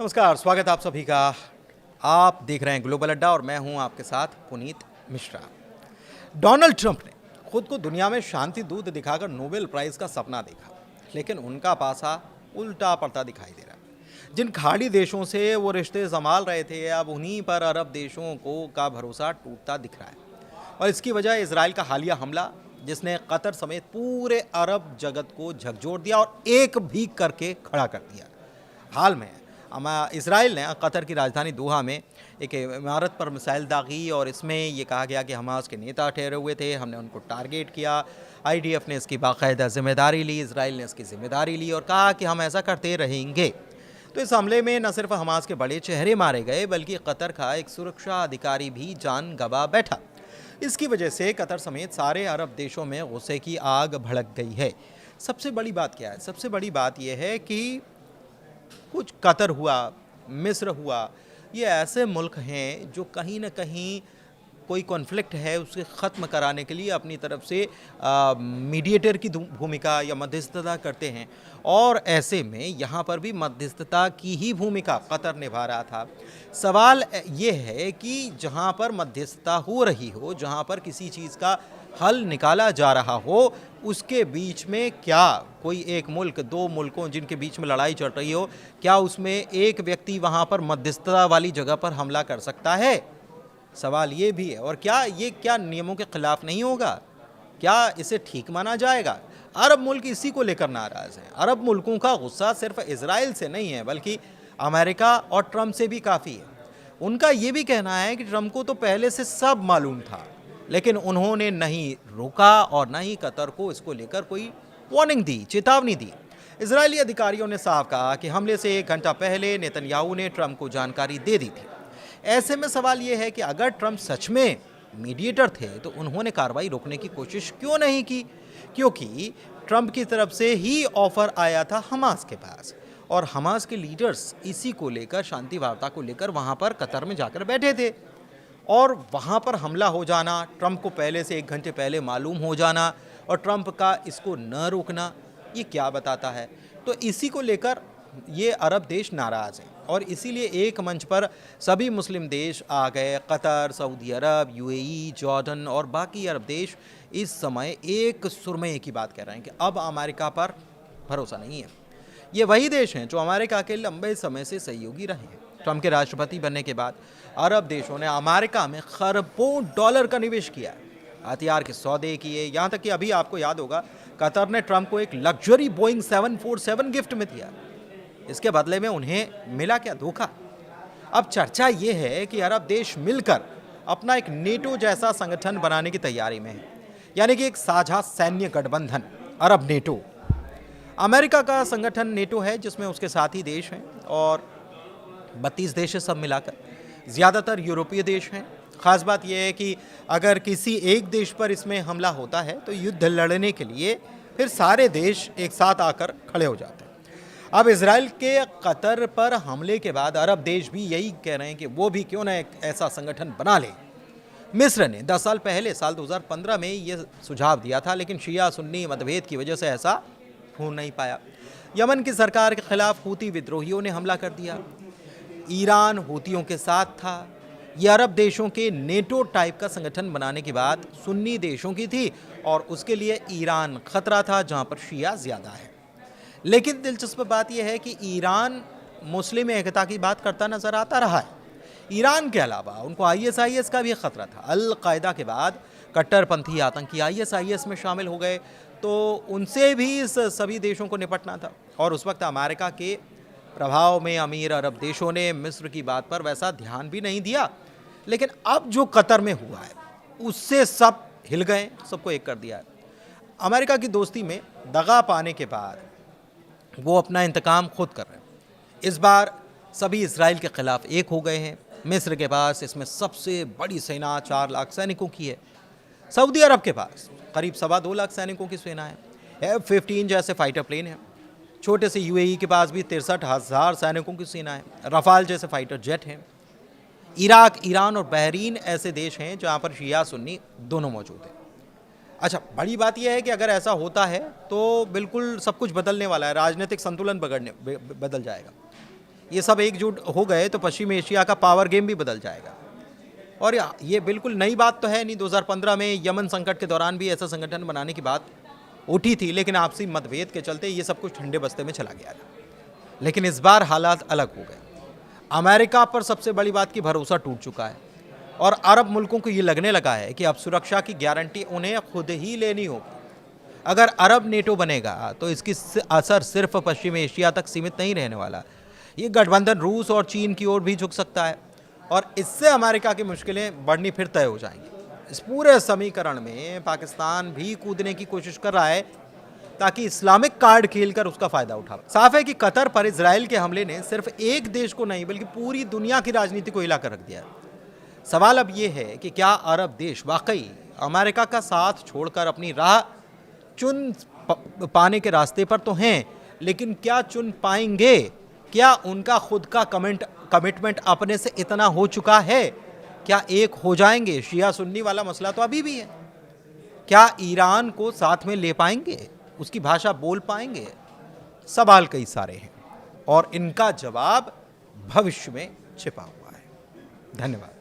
नमस्कार, स्वागत है आप सभी का। आप देख रहे हैं ग्लोबल अड्डा और मैं हूं आपके साथ पुनीत मिश्रा। डोनाल्ड ट्रंप ने खुद को दुनिया में शांति दूत दिखाकर नोबेल प्राइज का सपना देखा, लेकिन उनका पासा उल्टा पड़ता दिखाई दे रहा है। जिन खाड़ी देशों से वो रिश्ते संभाल रहे थे, अब उन्हीं पर अरब देशों को का भरोसा टूटता दिख रहा है। और इसकी वजह इसराइल का हालिया हमला, जिसने कतर समेत पूरे अरब जगत को झकझोर दिया और एक भी करके खड़ा कर दिया। हाल में इसराइल ने कतर की राजधानी दोहा में एक इमारत पर मिसाइल दागी और इसमें ये कहा गया कि हमास के नेता ठहरे हुए थे, हमने उनको टारगेट किया। आईडीएफ ने इसकी बाकायदा जिम्मेदारी ली, इसराइल ने इसकी जिम्मेदारी ली और कहा कि हम ऐसा करते रहेंगे। तो इस हमले में न सिर्फ हमास के बड़े चेहरे मारे गए, बल्कि कतर का एक सुरक्षा अधिकारी भी जान गंवा बैठा। इसकी वजह से कतर समेत सारे अरब देशों में गुस्से की आग भड़क गई है। सबसे बड़ी बात क्या है? सबसे बड़ी बात यह है कि कुछ कतर हुआ, मिस्र हुआ, ये ऐसे मुल्क हैं जो कहीं ना कहीं कोई कॉन्फ्लिक्ट है उसे ख़त्म कराने के लिए अपनी तरफ से मीडिएटर की भूमिका या मध्यस्थता करते हैं। और ऐसे में यहाँ पर भी मध्यस्थता की ही भूमिका कतर निभा रहा था। सवाल ये है कि जहाँ पर मध्यस्थता हो रही हो, जहाँ पर किसी चीज़ का हल निकाला जा रहा हो, उसके बीच में क्या कोई एक मुल्क, दो मुल्कों जिनके बीच में लड़ाई चल रही हो, क्या उसमें एक व्यक्ति वहाँ पर मध्यस्थता वाली जगह पर हमला कर सकता है? सवाल ये भी है। और क्या नियमों के खिलाफ नहीं होगा? क्या इसे ठीक माना जाएगा? अरब मुल्क इसी को लेकर नाराज़ हैं। अरब मुल्कों का गुस्सा सिर्फ इजराइल से नहीं है, बल्कि अमेरिका और ट्रंप से भी काफ़ी है। उनका ये भी कहना है कि ट्रंप को तो पहले से सब मालूम था, लेकिन उन्होंने नहीं रोका और न ही कतर को इसको लेकर कोई वार्निंग दी, चेतावनी दी। इजरायली अधिकारियों ने साफ कहा कि हमले से 1 घंटा पहले नेतन्याहू ने ट्रंप को जानकारी दे दी थी। ऐसे में सवाल ये है कि अगर ट्रंप सच में मीडिएटर थे तो उन्होंने कार्रवाई रोकने की कोशिश क्यों नहीं की? क्योंकि ट्रंप की तरफ से ही ऑफर आया था हमास के पास, और हमास के लीडर्स इसी को लेकर, शांति वार्ता को लेकर वहाँ पर कतर में जाकर बैठे थे। और वहाँ पर हमला हो जाना, ट्रंप को पहले से 1 घंटे पहले मालूम हो जाना और ट्रंप का इसको न रोकना, ये क्या बताता है? तो इसी को लेकर ये अरब देश नाराज़ हैं और इसीलिए एक मंच पर सभी मुस्लिम देश आ गए। कतर, सऊदी अरब, यूएई, जॉर्डन और बाकी अरब देश इस समय एक सुर में एक ही बात कह रहे हैं कि अब अमेरिका पर भरोसा नहीं है। ये वही देश हैं जो अमेरिका के लंबे समय से सहयोगी रहे हैं। ट्रंप के राष्ट्रपति बनने के बाद अरब देशों ने अमेरिका में खरबों डॉलर का निवेश किया, हथियार के सौदे किए, यहाँ तक कि अभी आपको याद होगा कतर ने ट्रंप को एक लग्जरी बोइंग 747 गिफ्ट में दिया। इसके बदले में उन्हें मिला क्या? धोखा। अब चर्चा ये है कि अरब देश मिलकर अपना एक नेटो जैसा संगठन बनाने की तैयारी में है, यानी कि एक साझा सैन्य गठबंधन, अरब नेटो। अमेरिका का संगठन नेटो है, जिसमें उसके साथी देश हैं और 32 देश है सब मिलाकर, ज़्यादातर यूरोपीय देश हैं। ख़ास बात यह है कि अगर किसी एक देश पर इसमें हमला होता है तो युद्ध लड़ने के लिए फिर सारे देश एक साथ आकर खड़े हो जाते हैं। अब इसराइल के कतर पर हमले के बाद अरब देश भी यही कह रहे हैं कि वो भी क्यों ना एक ऐसा संगठन बना ले। मिस्र ने 10 साल पहले, साल 2015 में ये सुझाव दिया था, लेकिन शिया सुन्नी मतभेद की वजह से ऐसा हो नहीं पाया। यमन की सरकार के खिलाफ हूती विद्रोहियों ने हमला कर दिया। ईरान हूतियों के साथ था। ये अरब देशों के नेटो टाइप का संगठन बनाने की बात सुन्नी देशों की थी और उसके लिए ईरान खतरा था, जहाँ पर शिया ज़्यादा है। लेकिन दिलचस्प बात यह है कि ईरान मुस्लिम एकता की बात करता नजर आता रहा है। ईरान के अलावा उनको ISIS का भी खतरा था। अल-कायदा के बाद कट्टरपंथी आतंकी ISIS में शामिल हो गए, तो उनसे भी इस सभी देशों को निपटना था। और उस वक्त अमेरिका के प्रभाव में अमीर अरब देशों ने मिस्र की बात पर वैसा ध्यान भी नहीं दिया। लेकिन अब जो कतर में हुआ है उससे सब हिल गए, सबको एक कर दिया है। अमेरिका की दोस्ती में दगा पाने के बाद वो अपना इंतकाम खुद कर रहे हैं। इस बार सभी इसराइल के खिलाफ एक हो गए हैं। मिस्र के पास इसमें सबसे बड़ी सेना 4 लाख सैनिकों की है। सऊदी अरब के पास करीब 2.25 लाख सैनिकों की सेना है। F-15 जैसे फाइटर प्लेन है। छोटे से यूएई के पास भी 63,000 सैनिकों की सेना है। रफाल जैसे फाइटर जेट हैं। इराक, ईरान और बहरीन ऐसे देश हैं जहाँ पर शिया सुन्नी दोनों मौजूद हैं। अच्छा, बड़ी बात यह है कि अगर ऐसा होता है तो बिल्कुल सब कुछ बदलने वाला है, राजनीतिक संतुलन बदल जाएगा। ये सब एकजुट हो गए तो पश्चिम एशिया का पावर गेम भी बदल जाएगा। और ये बिल्कुल नई बात तो है नहीं, 2015 में यमन संकट के दौरान भी ऐसा संगठन बनाने की बात उठी थी, लेकिन आपसी मतभेद के चलते ये सब कुछ ठंडे बस्ते में चला गया था। लेकिन इस बार हालात अलग हो गए। अमेरिका पर सबसे बड़ी बात की भरोसा टूट चुका है और अरब मुल्कों को ये लगने लगा है कि अब सुरक्षा की गारंटी उन्हें खुद ही लेनी होगी। अगर अरब नेटो बनेगा तो इसकी असर सिर्फ पश्चिम एशिया तक सीमित नहीं रहने वाला। ये गठबंधन रूस और चीन की ओर भी झुक सकता है और इससे अमेरिका की मुश्किलें बढ़नी फिर तय हो जाएंगी। इस पूरे समीकरण में पाकिस्तान भी कूदने की कोशिश कर रहा है ताकि इस्लामिक कार्ड खेलकर उसका फायदा उठा। साफ है कि कतर पर इजराइल के हमले ने सिर्फ एक देश को नहीं बल्कि पूरी दुनिया की राजनीति को हिलाकर रख दिया है। सवाल अब यह है कि क्या अरब देश वाकई अमेरिका का साथ छोड़कर अपनी राह चुन पाने के रास्ते पर तो हैं, लेकिन क्या चुन पाएंगे? क्या उनका खुद का कमिटमेंट अपने से इतना हो चुका है? क्या एक हो जाएंगे? शिया सुन्नी वाला मसला तो अभी भी है। क्या ईरान को साथ में ले पाएंगे? उसकी भाषा बोल पाएंगे? सवाल कई सारे हैं और इनका जवाब भविष्य में छिपा हुआ है। धन्यवाद।